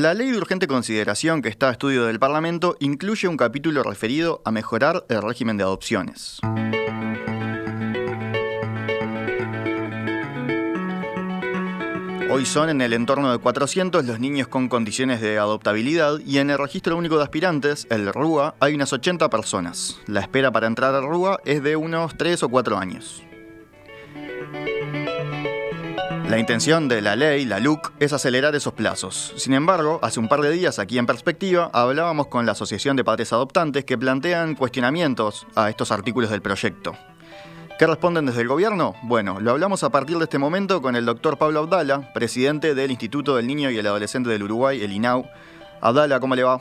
La ley de urgente consideración que está a estudio del Parlamento incluye un capítulo referido a mejorar el régimen de adopciones. Hoy son en el entorno de 400 los niños con condiciones de adoptabilidad y en el Registro Único de Aspirantes, el RUA, hay unas 80 personas. La espera para entrar al RUA es de unos 3 o 4 años. La intención de la ley, la LUC, es acelerar esos plazos. Sin embargo, hace un par de días aquí en Perspectiva hablábamos con la Asociación de Padres Adoptantes que plantean cuestionamientos a estos artículos del proyecto. ¿Qué responden desde el gobierno? Bueno, lo hablamos a partir de este momento con el doctor Pablo Abdala, presidente del Instituto del Niño y el Adolescente del Uruguay, el INAU. Abdala, ¿cómo le va?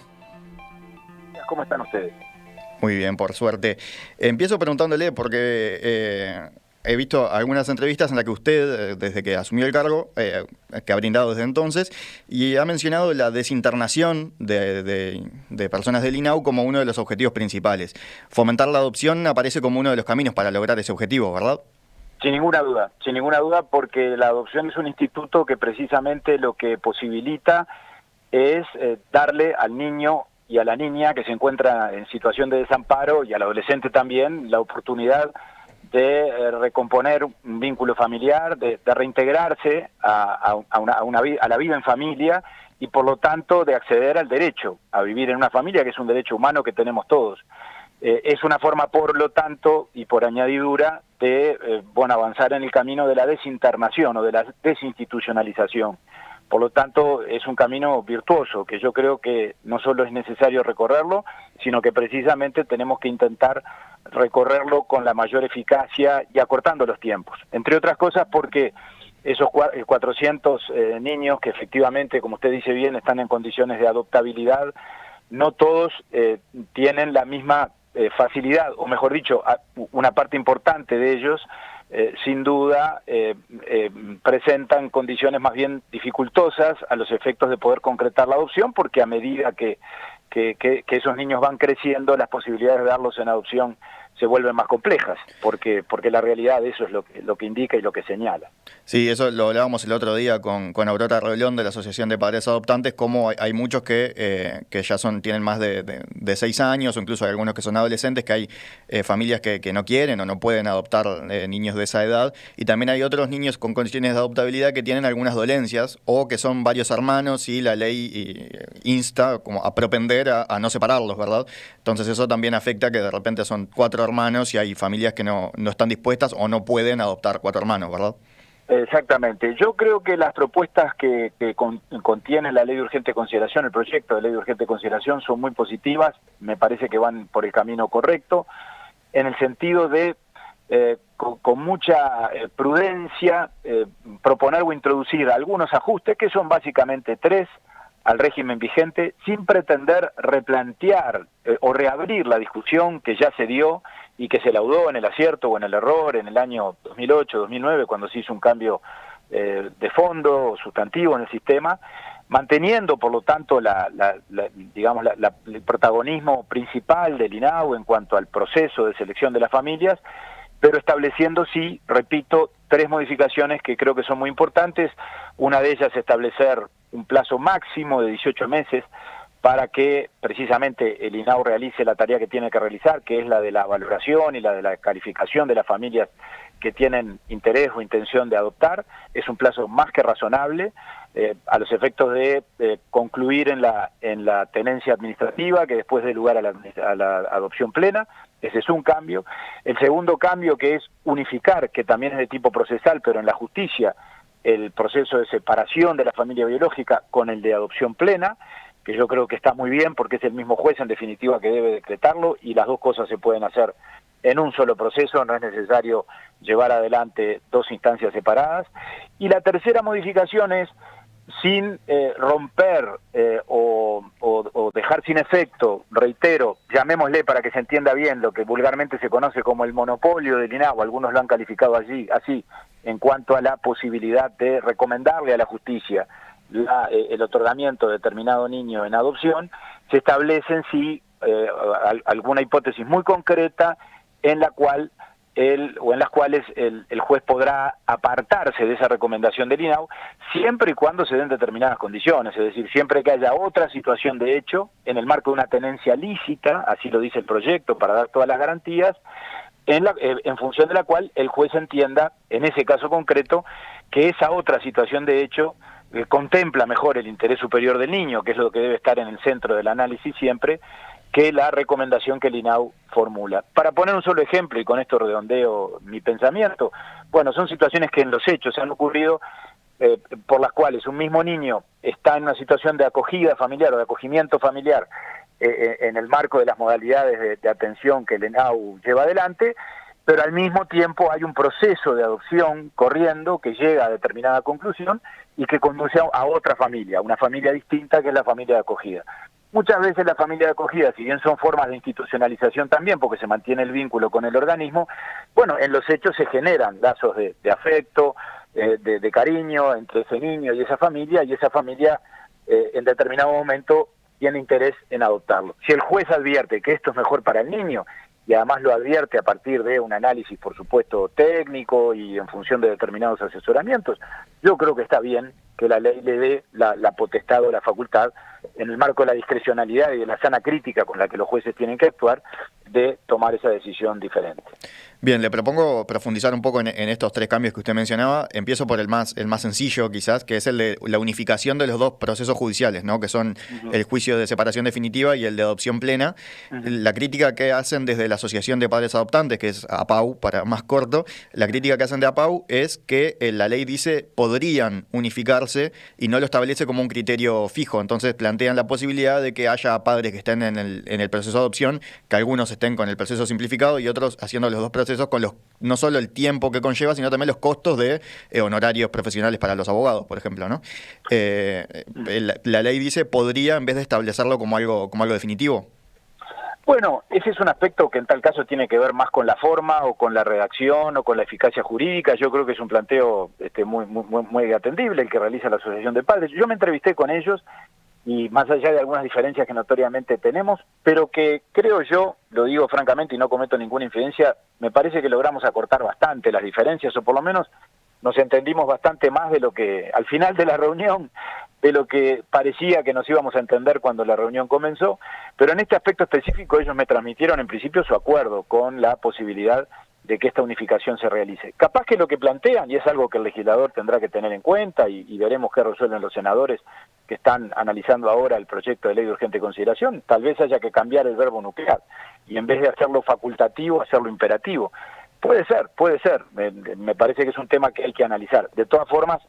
¿Cómo están ustedes? Muy bien, por suerte. Empiezo preguntándole porque he visto algunas entrevistas en las que usted, desde que asumió el cargo, que ha brindado desde entonces, y ha mencionado la desinternación de personas del INAU como uno de los objetivos principales. Fomentar la adopción aparece como uno de los caminos para lograr ese objetivo, ¿verdad? Sin ninguna duda, porque la adopción es un instituto que precisamente lo que posibilita es darle al niño y a la niña que se encuentra en situación de desamparo, y al adolescente también, la oportunidad de recomponer un vínculo familiar, de reintegrarse a la vida en familia y por lo tanto de acceder al derecho a vivir en una familia, que es un derecho humano que tenemos todos. Es una forma, por lo tanto, y por añadidura, de avanzar en el camino de la desinternación o de la desinstitucionalización. Por lo tanto, es un camino virtuoso, que yo creo que no solo es necesario recorrerlo, sino que precisamente tenemos que intentar recorrerlo con la mayor eficacia y acortando los tiempos. Entre otras cosas porque esos 400 niños que efectivamente, como usted dice bien, están en condiciones de adoptabilidad, no todos tienen la misma facilidad, o mejor dicho, una parte importante de ellos sin duda presentan condiciones más bien dificultosas a los efectos de poder concretar la adopción, porque a medida que esos niños van creciendo, las posibilidades de darlos en adopción se vuelven más complejas, porque la realidad de eso es lo que indica y lo que señala. Sí, eso lo hablábamos el otro día con Aurora Rebelón de la Asociación de Padres Adoptantes, como hay muchos que ya tienen más de 6 años, o incluso hay algunos que son adolescentes, que hay familias que no quieren o no pueden adoptar niños de esa edad, y también hay otros niños con condiciones de adoptabilidad que tienen algunas dolencias, o que son varios hermanos y la ley insta como a propender a no separarlos, ¿verdad? Entonces eso también afecta que de repente son 4 hermanos y hay familias que no están dispuestas o no pueden adoptar 4 hermanos, ¿verdad? Exactamente. Yo creo que las propuestas que contiene la ley de urgente consideración, el proyecto de ley de urgente consideración, son muy positivas. Me parece que van por el camino correcto, en el sentido de, con mucha prudencia, proponer o introducir algunos ajustes, que son básicamente 3, al régimen vigente, sin pretender replantear o reabrir la discusión que ya se dio y que se laudó en el acierto o en el error en el año 2008, 2009, cuando se hizo un cambio de fondo o sustantivo en el sistema, manteniendo, por lo tanto, el protagonismo principal del INAU en cuanto al proceso de selección de las familias, pero estableciendo, sí, repito, 3 modificaciones que creo que son muy importantes. Una de ellas, establecer un plazo máximo de 18 meses para que precisamente el INAU realice la tarea que tiene que realizar, que es la de la valoración y la de la calificación de las familias que tienen interés o intención de adoptar. Es un plazo más que razonable, a los efectos de concluir en la tenencia administrativa, que después dé lugar a la adopción plena. Ese es un cambio. El segundo cambio, que es unificar, que también es de tipo procesal, pero en la justicia, el proceso de separación de la familia biológica con el de adopción plena, que yo creo que está muy bien porque es el mismo juez en definitiva que debe decretarlo, y las dos cosas se pueden hacer en un solo proceso, no es necesario llevar adelante 2 instancias separadas. Y la tercera modificación es, sin romper o dejar sin efecto, reitero, llamémosle para que se entienda bien, lo que vulgarmente se conoce como el monopolio del INAU, algunos lo han calificado así, en cuanto a la posibilidad de recomendarle a la justicia el otorgamiento de determinado niño en adopción, se establece en sí alguna hipótesis muy concreta en la cual o en las cuales el juez podrá apartarse de esa recomendación del INAU, siempre y cuando se den determinadas condiciones, es decir, siempre que haya otra situación de hecho, en el marco de una tenencia lícita, así lo dice el proyecto, para dar todas las garantías, en función de la cual el juez entienda, en ese caso concreto, que esa otra situación de hecho contempla mejor el interés superior del niño, que es lo que debe estar en el centro del análisis siempre, que la recomendación que el INAU formula. Para poner un solo ejemplo, y con esto redondeo mi pensamiento, bueno, son situaciones que en los hechos han ocurrido por las cuales un mismo niño está en una situación de acogida familiar o de acogimiento familiar en el marco de las modalidades de atención que el INAU lleva adelante, pero al mismo tiempo hay un proceso de adopción corriendo que llega a determinada conclusión y que conduce a otra familia, una familia distinta que es la familia de acogida. Muchas veces la familia de acogida, si bien son formas de institucionalización también, porque se mantiene el vínculo con el organismo, bueno, en los hechos se generan lazos de afecto, de cariño entre ese niño y esa familia en determinado momento tiene interés en adoptarlo. Si el juez advierte que esto es mejor para el niño, y además lo advierte a partir de un análisis, por supuesto, técnico y en función de determinados asesoramientos, yo creo que está bien que la ley le dé la potestad o la facultad, en el marco de la discrecionalidad y de la sana crítica con la que los jueces tienen que actuar, de tomar esa decisión diferente. Bien, le propongo profundizar un poco en estos tres cambios que usted mencionaba. Empiezo por el más sencillo, quizás, que es el de la unificación de los dos procesos judiciales, ¿no? Que son el juicio de separación definitiva y el de adopción plena. La crítica que hacen desde la Asociación de Padres Adoptantes, que es APAU, para más corto, la crítica que hacen de APAU es que la ley dice podrían unificarse y no lo establece como un criterio fijo. Entonces plantean la posibilidad de que haya padres que estén en el proceso de adopción, que algunos estén con el proceso simplificado y otros haciendo los dos procesos con no solo el tiempo que conlleva, sino también los costos de honorarios profesionales para los abogados, por ejemplo, ¿no? La ley dice podría, en vez de establecerlo como algo definitivo. Bueno, ese es un aspecto que en tal caso tiene que ver más con la forma o con la redacción o con la eficacia jurídica. Yo creo que es un planteo muy atendible el que realiza la Asociación de Padres. Yo me entrevisté con ellos y más allá de algunas diferencias que notoriamente tenemos, pero que creo yo, lo digo francamente y no cometo ninguna infidencia, me parece que logramos acortar bastante las diferencias, o por lo menos nos entendimos bastante más de lo que, al final de la reunión, de lo que parecía que nos íbamos a entender cuando la reunión comenzó, pero en este aspecto específico ellos me transmitieron en principio su acuerdo con la posibilidad de que esta unificación se realice. Capaz que lo que plantean, y es algo que el legislador tendrá que tener en cuenta, y veremos qué resuelven los senadores que están analizando ahora el proyecto de ley de urgente consideración, tal vez haya que cambiar el verbo nuclear, y en vez de hacerlo facultativo, hacerlo imperativo. Puede ser, me parece que es un tema que hay que analizar. De todas formas,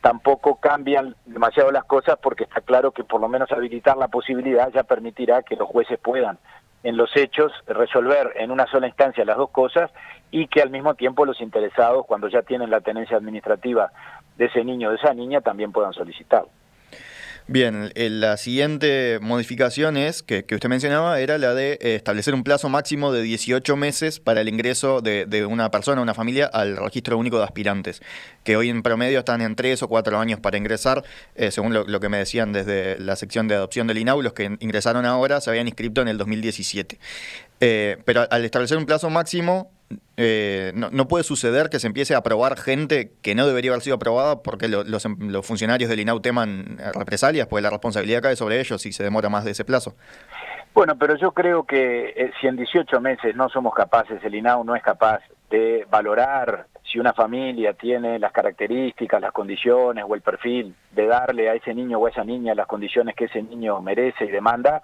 tampoco cambian demasiado las cosas porque está claro que por lo menos habilitar la posibilidad ya permitirá que los jueces puedan en los hechos resolver en una sola instancia las dos cosas y que al mismo tiempo los interesados, cuando ya tienen la tenencia administrativa de ese niño o de esa niña, también puedan solicitarlo. Bien, la siguiente modificación que usted mencionaba era la de establecer un plazo máximo de 18 meses para el ingreso de una persona, una familia, al registro único de aspirantes, que hoy en promedio están en 3 o 4 años para ingresar, según lo que me decían desde la sección de adopción del INAU. Los que ingresaron ahora se habían inscrito en el 2017. Pero al establecer un plazo máximo, no puede suceder que se empiece a aprobar gente que no debería haber sido aprobada porque los funcionarios del INAU teman represalias, porque la responsabilidad cae sobre ellos si se demora más de ese plazo. Bueno, pero yo creo que si en 18 meses no somos capaces, el INAU no es capaz de valorar si una familia tiene las características, las condiciones o el perfil de darle a ese niño o a esa niña las condiciones que ese niño merece y demanda,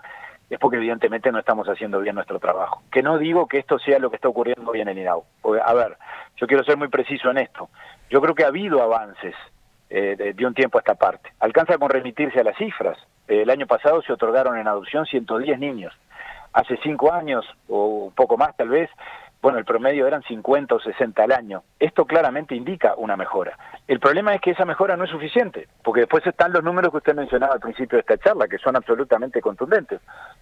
es porque evidentemente no estamos haciendo bien nuestro trabajo. Que no digo que esto sea lo que está ocurriendo hoy en el INAU. Porque, a ver, yo quiero ser muy preciso en esto. Yo creo que ha habido avances de un tiempo a esta parte. Alcanza con remitirse a las cifras. El año pasado se otorgaron en adopción 110 niños. Hace 5 años, o un poco más tal vez, bueno, el promedio eran 50 o 60 al año. Esto claramente indica una mejora. El problema es que esa mejora no es suficiente, porque después están los números que usted mencionaba al principio de esta charla, que son absolutamente contundentes.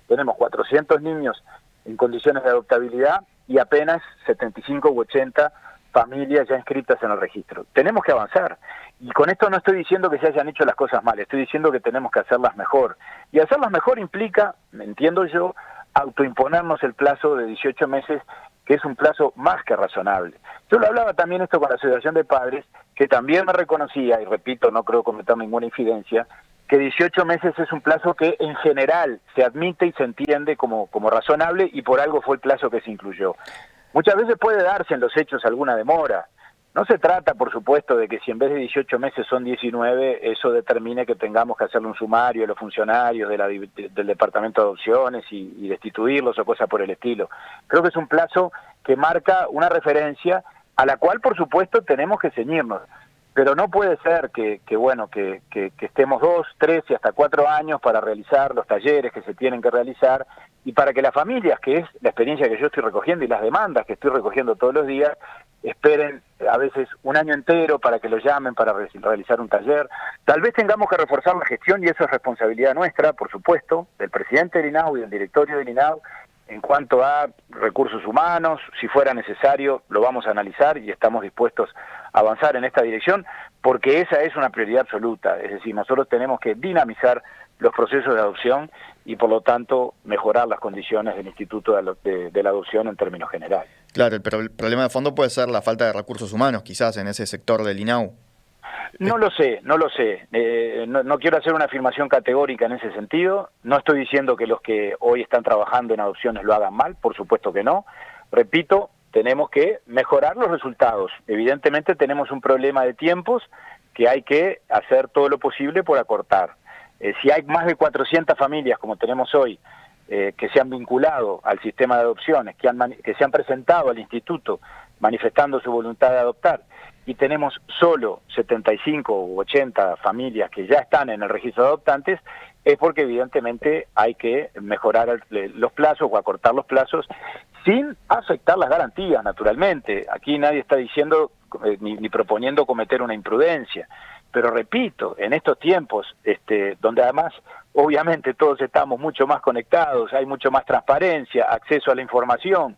Tenemos 400 niños en condiciones de adoptabilidad y apenas 75 u 80 familias ya inscritas en el registro. Tenemos que avanzar. Y con esto no estoy diciendo que se hayan hecho las cosas mal, estoy diciendo que tenemos que hacerlas mejor. Y hacerlas mejor implica, entiendo yo, autoimponernos el plazo de 18 meses que es un plazo más que razonable. Yo lo hablaba también esto con la Asociación de Padres, que también me reconocía, y repito, no creo cometer ninguna infidencia, que 18 meses es un plazo que en general se admite y se entiende como razonable, y por algo fue el plazo que se incluyó. Muchas veces puede darse en los hechos alguna demora. No se trata, por supuesto, de que si en vez de 18 meses son 19, eso determine que tengamos que hacerle un sumario a los funcionarios del Departamento de Adopciones y destituirlos o cosas por el estilo. Creo que es un plazo que marca una referencia a la cual, por supuesto, tenemos que ceñirnos. Pero no puede ser que estemos 2, 3 y hasta 4 años para realizar los talleres que se tienen que realizar, y para que las familias, que es la experiencia que yo estoy recogiendo y las demandas que estoy recogiendo todos los días, esperen a veces un año entero para que los llamen para realizar un taller. Tal vez tengamos que reforzar la gestión, y eso es responsabilidad nuestra, por supuesto, del presidente del INAU y del directorio del INAU, en cuanto a recursos humanos. Si fuera necesario, lo vamos a analizar y estamos dispuestos a avanzar en esta dirección, porque esa es una prioridad absoluta. Es decir, nosotros tenemos que dinamizar los procesos de adopción y, por lo tanto, mejorar las condiciones del Instituto de la Adopción en términos generales. Claro, pero el problema de fondo puede ser la falta de recursos humanos, quizás, en ese sector del INAU. No lo sé. No quiero hacer una afirmación categórica en ese sentido. No estoy diciendo que los que hoy están trabajando en adopciones lo hagan mal, por supuesto que no. Repito, tenemos que mejorar los resultados. Evidentemente tenemos un problema de tiempos que hay que hacer todo lo posible por acortar. Si hay más de 400 familias, como tenemos hoy, que se han vinculado al sistema de adopciones, que se han presentado al instituto manifestando su voluntad de adoptar, y tenemos solo 75 u 80 familias que ya están en el registro de adoptantes, es porque evidentemente hay que mejorar los plazos o acortar los plazos sin afectar las garantías, naturalmente. Aquí nadie está diciendo ni proponiendo cometer una imprudencia, pero repito, en estos tiempos, donde además obviamente todos estamos mucho más conectados, hay mucho más transparencia, acceso a la información,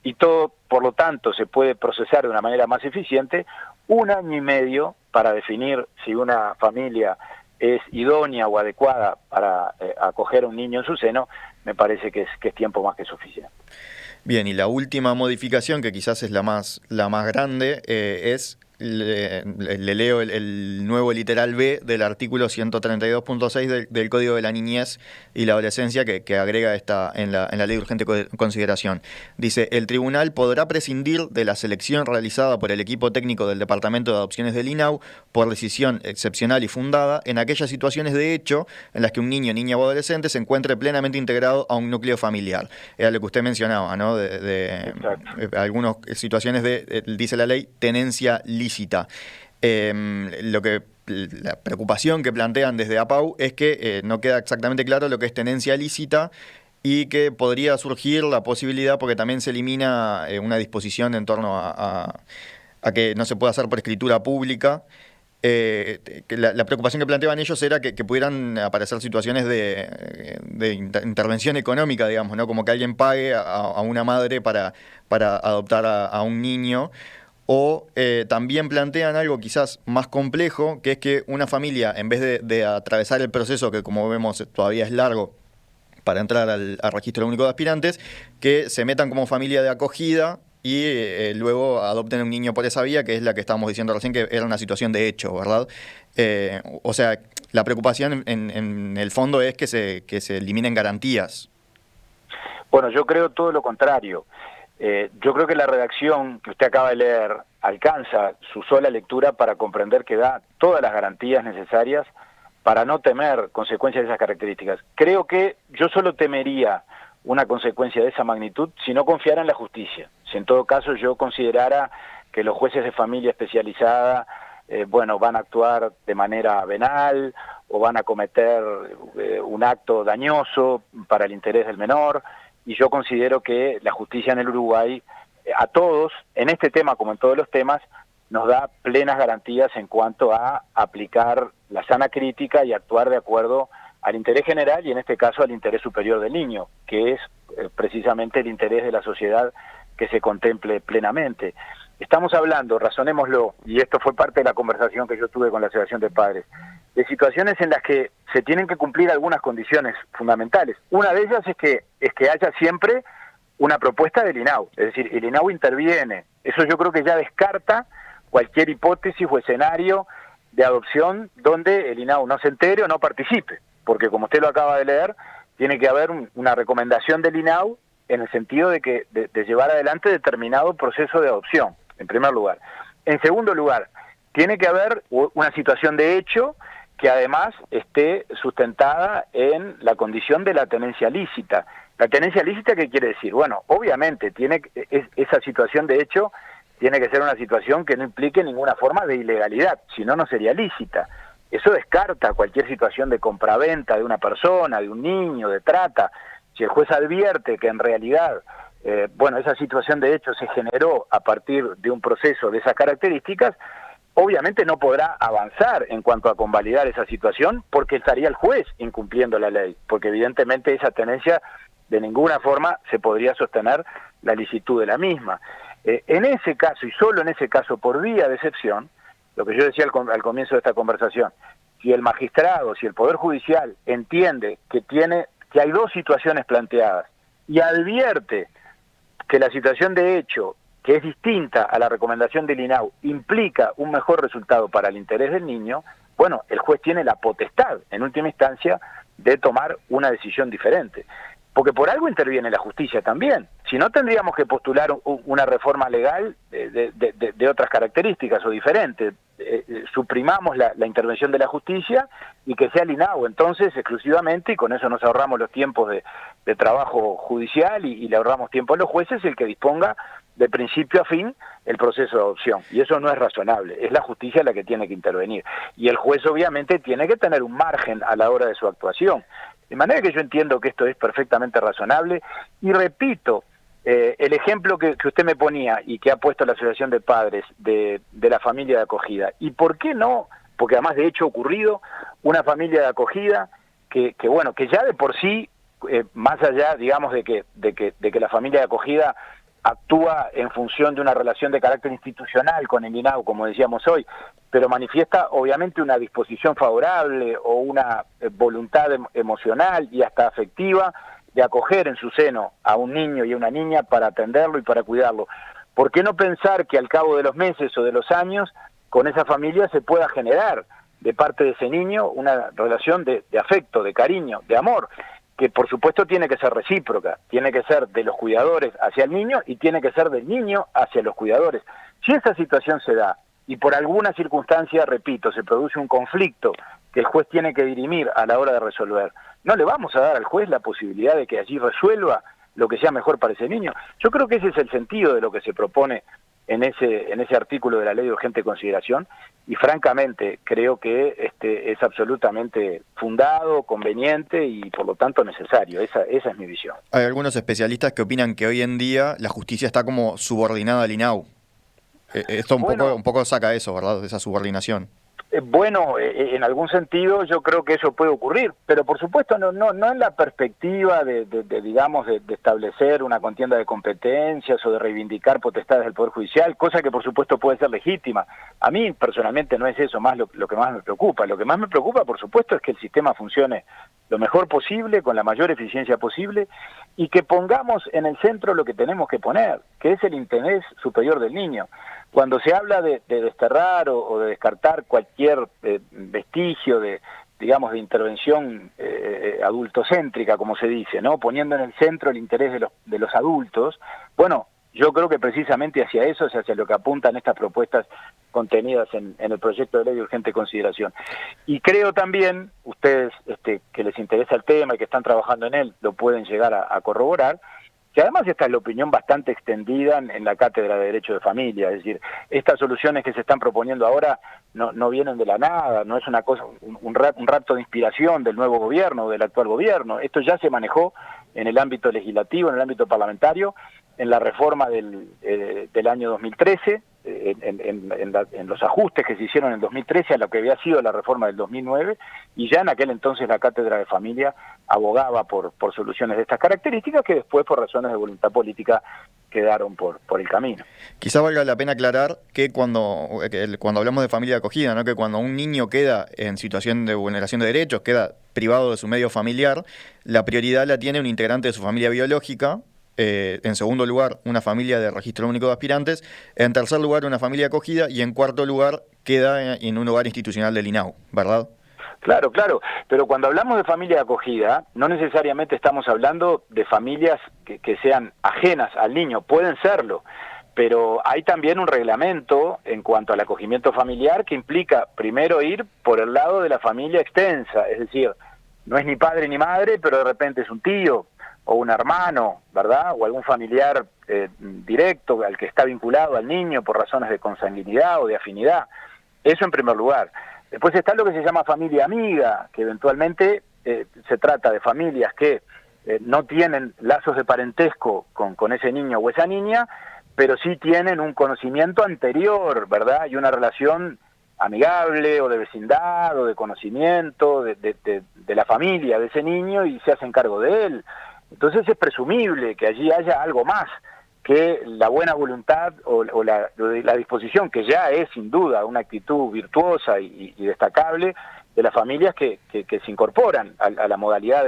y todo, por lo tanto, se puede procesar de una manera más eficiente, 1 año y medio para definir si una familia es idónea o adecuada para acoger a un niño en su seno, me parece que es tiempo más que suficiente. Bien, y la última modificación, que quizás es la más grande, es, le leo el nuevo literal B del artículo 132.6 del Código de la Niñez y la Adolescencia, que agrega en la ley de urgente consideración. Dice: el tribunal podrá prescindir de la selección realizada por el equipo técnico del Departamento de Adopciones del INAU por decisión excepcional y fundada en aquellas situaciones de hecho en las que un niño, niña o adolescente se encuentre plenamente integrado a un núcleo familiar. Era lo que usted mencionaba, ¿no? De algunas situaciones dice la ley, tenencia lícita. La preocupación que plantean desde APAU es que no queda exactamente claro lo que es tenencia lícita, y que podría surgir la posibilidad, porque también se elimina una disposición en torno a que no se pueda hacer por escritura pública. La preocupación que planteaban ellos era que pudieran aparecer situaciones de intervención económica, digamos, ¿no? Como que alguien pague a una madre para adoptar a un niño. O también plantean algo quizás más complejo, que es que una familia, en vez de atravesar el proceso, que como vemos todavía es largo para entrar al registro único de aspirantes, que se metan como familia de acogida y luego adopten un niño por esa vía, que es la que estábamos diciendo recién, que era una situación de hecho, ¿verdad? O sea, la preocupación en el fondo es que se eliminen garantías. Bueno, yo creo todo lo contrario. Yo creo que la redacción que usted acaba de leer alcanza su sola lectura para comprender que da todas las garantías necesarias para no temer consecuencias de esas características. Creo que yo solo temería una consecuencia de esa magnitud si no confiara en la justicia. Si en todo caso yo considerara que los jueces de familia especializada van a actuar de manera venal o van a cometer un acto dañoso para el interés del menor, y yo considero que la justicia en el Uruguay, a todos, en este tema como en todos los temas, nos da plenas garantías en cuanto a aplicar la sana crítica y actuar de acuerdo al interés general y en este caso al interés superior del niño, que es precisamente el interés de la sociedad que se contemple plenamente. Estamos hablando, razonémoslo, y esto fue parte de la conversación que yo tuve con la Asociación de Padres, de situaciones en las que se tienen que cumplir algunas condiciones fundamentales. Una de ellas es que haya siempre una propuesta del INAU. Es decir, el INAU interviene. Eso yo creo que ya descarta cualquier hipótesis o escenario de adopción donde el INAU no se entere o no participe, porque como usted lo acaba de leer, tiene que haber una recomendación del INAU en el sentido de que de llevar adelante determinado proceso de adopción, en primer lugar. En segundo lugar, tiene que haber una situación de hecho que además esté sustentada en la condición de la tenencia lícita. ¿La tenencia lícita qué quiere decir? Bueno, obviamente esa situación de hecho tiene que ser una situación que no implique ninguna forma de ilegalidad, si no, no sería lícita. Eso descarta cualquier situación de compraventa de una persona, de un niño, de trata. Si el juez advierte que en realidad, esa situación de hecho se generó a partir de un proceso de esas características, obviamente no podrá avanzar en cuanto a convalidar esa situación porque estaría el juez incumpliendo la ley, porque evidentemente esa tenencia de ninguna forma se podría sostener la licitud de la misma. En ese caso, y solo en ese caso, por vía de excepción, lo que yo decía al comienzo de esta conversación, si el magistrado, si el Poder Judicial entiende que hay dos situaciones planteadas y advierte que la situación de hecho, que es distinta a la recomendación del INAU, implica un mejor resultado para el interés del niño, bueno, el juez tiene la potestad, en última instancia, de tomar una decisión diferente. Porque por algo interviene la justicia también. Si no, tendríamos que postular una reforma legal de otras características o diferentes. Suprimamos la intervención de la justicia y que sea el INAU entonces exclusivamente, y con eso nos ahorramos los tiempos de trabajo judicial y le ahorramos tiempo a los jueces, el que disponga de principio a fin el proceso de adopción. Y eso no es razonable, es la justicia la que tiene que intervenir. Y el juez obviamente tiene que tener un margen a la hora de su actuación. De manera que yo entiendo que esto es perfectamente razonable y repito, el ejemplo que usted me ponía y que ha puesto la Asociación de Padres de la familia de acogida. ¿Y por qué no? Porque además de hecho ha ocurrido una familia de acogida que ya de por sí, más allá, digamos, de que la familia de acogida actúa en función de una relación de carácter institucional con el INAU, como decíamos hoy, pero manifiesta obviamente una disposición favorable o una voluntad emocional y hasta afectiva de acoger en su seno a un niño y a una niña para atenderlo y para cuidarlo. ¿Por qué no pensar que al cabo de los meses o de los años con esa familia se pueda generar de parte de ese niño una relación de afecto, de cariño, de amor, que por supuesto tiene que ser recíproca, tiene que ser de los cuidadores hacia el niño y tiene que ser del niño hacia los cuidadores? Si esa situación se da y por alguna circunstancia, repito, se produce un conflicto que el juez tiene que dirimir a la hora de resolver, no le vamos a dar al juez la posibilidad de que allí resuelva lo que sea mejor para ese niño. Yo creo que ese es el sentido de lo que se propone en ese artículo de la Ley de Urgente Consideración, y francamente creo que es absolutamente fundado, conveniente y por lo tanto necesario. Esa es mi visión. Hay algunos especialistas que opinan que hoy en día la justicia está como subordinada al INAU. Esto un poco saca eso, ¿verdad? Esa subordinación. En algún sentido yo creo que eso puede ocurrir, pero por supuesto no en la perspectiva de establecer una contienda de competencias o de reivindicar potestades del Poder Judicial, cosa que por supuesto puede ser legítima. A mí personalmente no es eso más lo que más me preocupa. Lo que más me preocupa, por supuesto, es que el sistema funcione lo mejor posible, con la mayor eficiencia posible, y que pongamos en el centro lo que tenemos que poner, que es el interés superior del niño. Cuando se habla de desterrar o de descartar cualquier vestigio de intervención adultocéntrica, como se dice, ¿no? Poniendo en el centro el interés de los adultos, bueno, yo creo que precisamente hacia eso es hacia lo que apuntan estas propuestas contenidas en el proyecto de ley de urgente consideración. Y creo también, ustedes que les interesa el tema y que están trabajando en él, lo pueden llegar a corroborar, que además esta es la opinión bastante extendida en la Cátedra de Derecho de Familia. Es decir, estas soluciones que se están proponiendo ahora no vienen de la nada, no es una cosa, un rapto de inspiración del nuevo gobierno o del actual gobierno. Esto ya se manejó en el ámbito legislativo, en el ámbito parlamentario, en la reforma del año 2013, en los ajustes que se hicieron en el 2013 a lo que había sido la reforma del 2009, y ya en aquel entonces la Cátedra de Familia abogaba por soluciones de estas características que después, por razones de voluntad política, quedaron por el camino. Quizá valga la pena aclarar que cuando hablamos de familia acogida, ¿no? Que cuando un niño queda en situación de vulneración de derechos, queda privado de su medio familiar, la prioridad la tiene un integrante de su familia biológica, en segundo lugar, una familia de registro único de aspirantes, en tercer lugar, una familia acogida y en cuarto lugar, queda en un hogar institucional del INAU, ¿verdad? Claro, claro, pero cuando hablamos de familia de acogida, no necesariamente estamos hablando de familias que sean ajenas al niño, pueden serlo, pero hay también un reglamento en cuanto al acogimiento familiar que implica primero ir por el lado de la familia extensa, es decir, no es ni padre ni madre, pero de repente es un tío o un hermano, ¿verdad? O algún familiar directo al que está vinculado al niño por razones de consanguinidad o de afinidad. Eso en primer lugar. Después está lo que se llama familia amiga, que eventualmente se trata de familias que no tienen lazos de parentesco con ese niño o esa niña, pero sí tienen un conocimiento anterior, ¿verdad? Y una relación amigable o de vecindad o de conocimiento de la familia de ese niño y se hacen cargo de él. Entonces es presumible que allí haya algo más que la buena voluntad o la disposición, que ya es sin duda una actitud virtuosa y destacable de las familias que se incorporan a la modalidad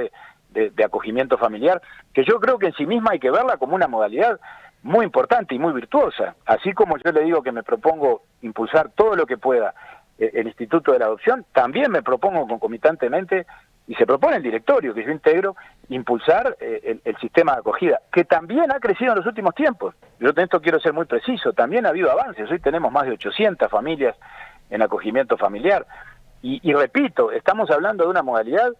de acogimiento familiar, que yo creo que en sí misma hay que verla como una modalidad muy importante y muy virtuosa. Así como yo le digo que me propongo impulsar todo lo que pueda el Instituto de la Adopción, también me propongo concomitantemente, y se propone el directorio que yo integro, impulsar el sistema de acogida, que también ha crecido en los últimos tiempos. Yo en esto quiero ser muy preciso, también ha habido avances, hoy tenemos más de 800 familias en acogimiento familiar, y repito, estamos hablando de una modalidad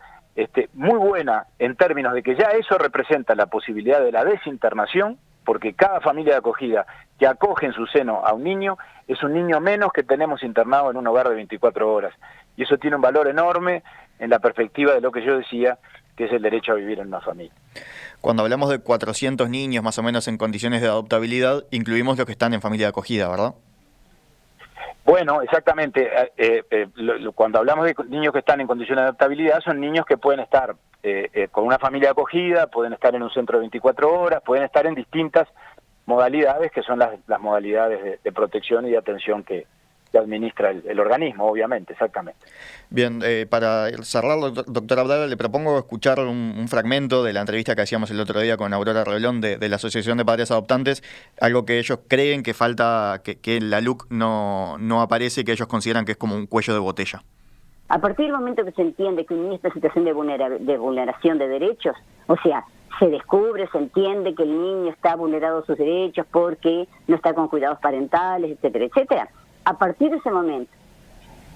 muy buena en términos de que ya eso representa la posibilidad de la desinternación, porque cada familia de acogida que acoge en su seno a un niño es un niño menos que tenemos internado en un hogar de 24 horas. Y eso tiene un valor enorme en la perspectiva de lo que yo decía, que es el derecho a vivir en una familia. Cuando hablamos de 400 niños más o menos en condiciones de adoptabilidad, incluimos los que están en familia de acogida, ¿verdad? Bueno, exactamente. Cuando hablamos de niños que están en condiciones de adoptabilidad, son niños que pueden estar con una familia acogida, pueden estar en un centro de 24 horas, pueden estar en distintas modalidades, que son las modalidades de protección y de atención que administra el organismo, obviamente, exactamente. Bien, para cerrar, doctor Abdala, le propongo escuchar un fragmento de la entrevista que hacíamos el otro día con Aurora Reolón de la Asociación de Padres Adoptantes, algo que ellos creen que falta, que en la LUC no aparece y que ellos consideran que es como un cuello de botella. A partir del momento que se entiende que un niño está en situación de vulneración de derechos, o sea, se descubre, se entiende que el niño está vulnerado a sus derechos porque no está con cuidados parentales, etcétera, etcétera. A partir de ese momento,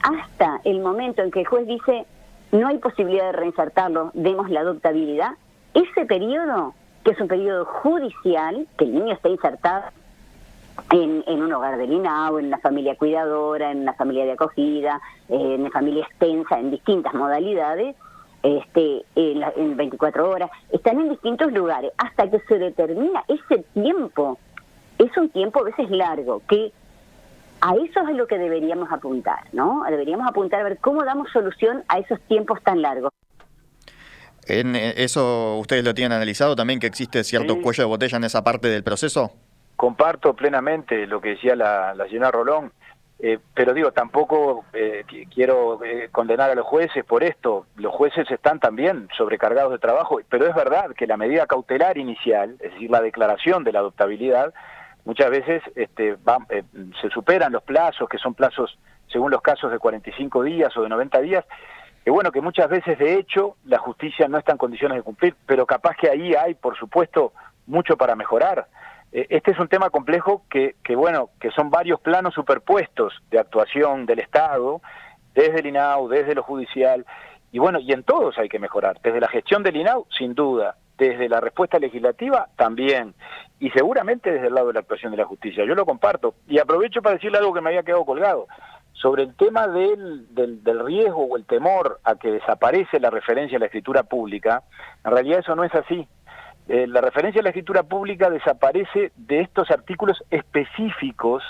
hasta el momento en que el juez dice no hay posibilidad de reinsertarlo, demos la adoptabilidad, ese periodo, que es un periodo judicial, que el niño está insertado en un hogar del INAU, en una familia cuidadora, en una familia de acogida, en una familia extensa, en distintas modalidades, en 24 horas, están en distintos lugares, hasta que se determina ese tiempo. Es un tiempo a veces largo, que a eso es a lo que deberíamos apuntar, ¿no? Deberíamos apuntar a ver cómo damos solución a esos tiempos tan largos. ¿En eso ustedes lo tienen analizado también, que existe cierto cuello de botella en esa parte del proceso? Comparto plenamente lo que decía la señora Rolón, pero digo, tampoco quiero condenar a los jueces por esto. Los jueces están también sobrecargados de trabajo, pero es verdad que la medida cautelar inicial, es decir, la declaración de la adoptabilidad, muchas veces se superan los plazos, que son plazos, según los casos, de 45 días o de 90 días, que bueno, que muchas veces de hecho la justicia no está en condiciones de cumplir, pero capaz que ahí hay, por supuesto, mucho para mejorar. Este es un tema complejo que son varios planos superpuestos de actuación del Estado, desde el INAU, desde lo judicial, y bueno, y en todos hay que mejorar, desde la gestión del INAU, sin duda, desde la respuesta legislativa también, y seguramente desde el lado de la actuación de la justicia. Yo lo comparto, y aprovecho para decirle algo que me había quedado colgado, sobre el tema del riesgo o el temor a que desaparece la referencia a la escritura pública. En realidad eso no es así. La referencia a la escritura pública desaparece de estos artículos específicos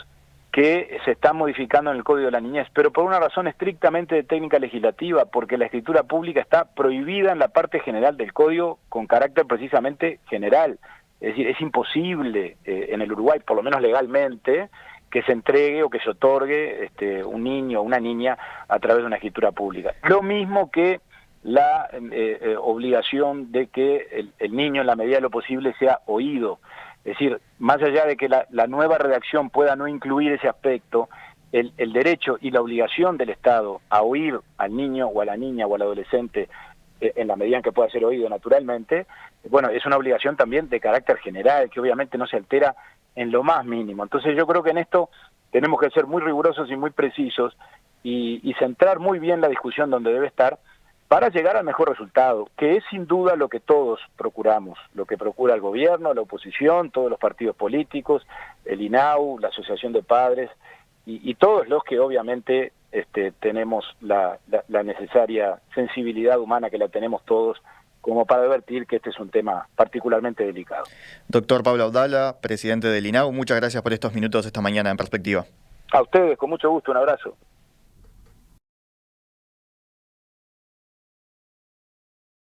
que se están modificando en el Código de la Niñez, pero por una razón estrictamente de técnica legislativa, porque la escritura pública está prohibida en la parte general del Código con carácter precisamente general. Es decir, es imposible en el Uruguay, por lo menos legalmente, que se entregue o que se otorgue un niño o una niña a través de una escritura pública. Lo mismo que la obligación de que el niño en la medida de lo posible sea oído. Es decir, más allá de que la nueva redacción pueda no incluir ese aspecto, el derecho y la obligación del Estado a oír al niño o a la niña o al adolescente en la medida en que pueda ser oído naturalmente, bueno, es una obligación también de carácter general, que obviamente no se altera en lo más mínimo. Entonces yo creo que en esto tenemos que ser muy rigurosos y muy precisos y centrar muy bien la discusión donde debe estar para llegar al mejor resultado, que es sin duda lo que todos procuramos, lo que procura el gobierno, la oposición, todos los partidos políticos, el INAU, la Asociación de Padres y todos los que obviamente tenemos la necesaria sensibilidad humana, que la tenemos todos, como para advertir que este es un tema particularmente delicado. Doctor Pablo Audala, presidente del INAU, muchas gracias por estos minutos esta mañana en Perspectiva. A ustedes, con mucho gusto, un abrazo.